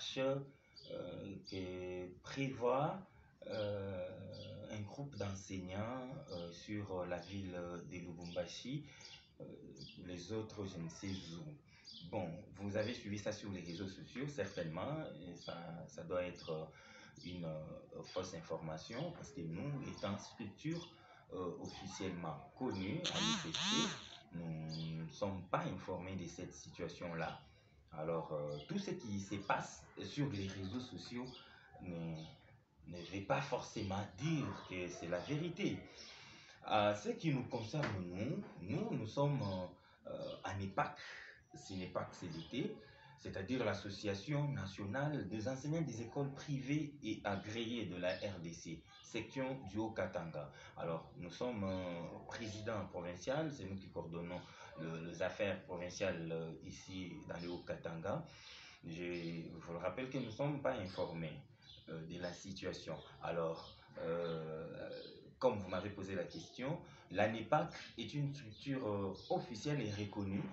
marche qui prévoit un groupe d'enseignants sur la ville de Lubumbashi. Les autres, je ne sais où. Bon, vous avez suivi ça sur les réseaux sociaux, certainement. Et ça doit être une fausse information parce que nous, étant structure officiellement connue à l'UPC, nous ne sommes pas informés de cette situation-là. Alors, tout ce qui se passe sur les réseaux sociaux ne veut pas forcément dire que c'est la vérité. Ce qui nous concerne, nous sommes en EPAC, CNEPAC CDT, c'est-à-dire l'Association nationale des enseignants des écoles privées et agréées de la RDC, section du Haut-Katanga. Alors, nous sommes président provincial, c'est nous qui coordonnons les affaires provinciales ici dans le Haut-Katanga. Je vous le rappelle que nous ne sommes pas informés de la situation. Alors, comme vous m'avez posé la question, l'ANEPAC est une structure officielle et reconnue.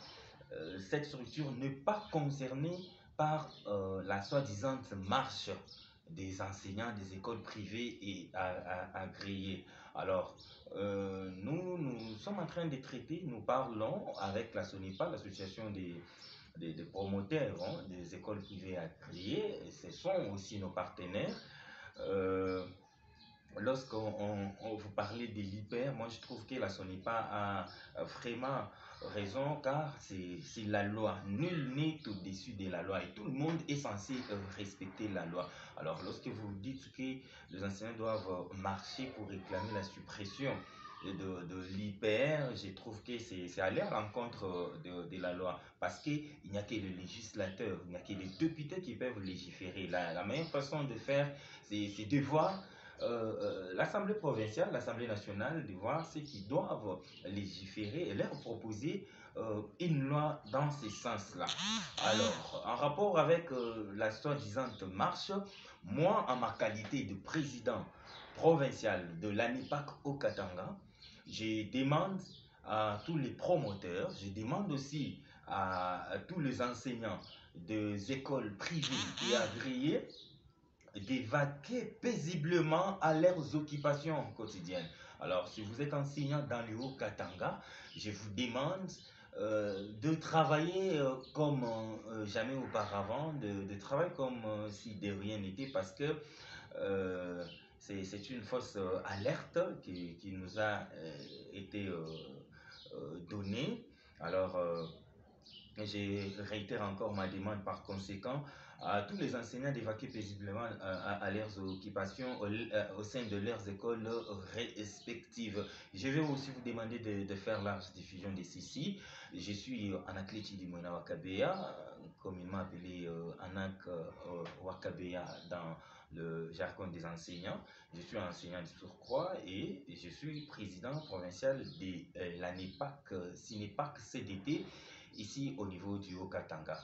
Cette structure n'est pas concernée par la soi-disant marche des enseignants des écoles privées et agréées. Alors, nous sommes en train de traiter, nous parlons avec la SONEPA, l'association des promoteurs des écoles privées agréées, ce sont aussi nos partenaires. Lorsqu'on vous parlait de l'hyper, moi je trouve que la SONEPA a vraiment raison car c'est la loi. Nul n'est au-dessus de la loi et tout le monde est censé respecter la loi. Alors lorsque vous dites que les enseignants doivent marcher pour réclamer la suppression de l'IPR, je trouve que c'est aller à l'encontre de la loi parce qu'il n'y a que le législateur, il n'y a que les députés qui peuvent légiférer. La meilleure façon de faire, c'est de voir l'Assemblée provinciale, l'Assemblée nationale, de voir ceux qui doivent légiférer et leur proposer une loi dans ce sens-là. Alors, en rapport avec la soi-disant marche, moi, en ma qualité de président provincial de l'ANEPAC au Katanga, je demande à tous les promoteurs, je demande aussi à tous les enseignants des écoles privées et agréées d'évacuer paisiblement à leurs occupations quotidiennes. Alors, si vous êtes enseignant dans le Haut-Katanga, je vous demande de travailler comme jamais auparavant, de travailler comme si de rien n'était, parce que c'est une fausse alerte qui nous a été donnée. Alors, je réitère encore ma demande par conséquent à tous les enseignants d'évacuer paisiblement à leurs occupations au sein de leurs écoles respectives. Je vais aussi vous demander de faire la diffusion de ceci. Je suis Anakleti Dimona Wakabea, communément appelé Anak Wakabea dans le jargon des enseignants. Je suis enseignant de surcroît et je suis président provincial de l'ANEPAC, CNEPAC CDT, ici au niveau du Haut-Katanga.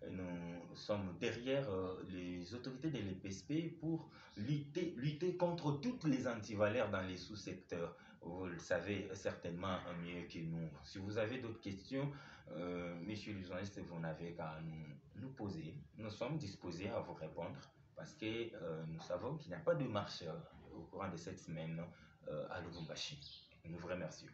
Nous sommes derrière les autorités de l'EPSP pour lutter contre toutes les antivaleurs dans les sous-secteurs. Vous le savez certainement mieux que nous. Si vous avez d'autres questions, monsieur le journaliste, vous n'avez qu'à nous poser. Nous sommes disposés à vous répondre parce que nous savons qu'il n'y a pas de marche au courant de cette semaine à Lubumbashi. Nous vous remercions.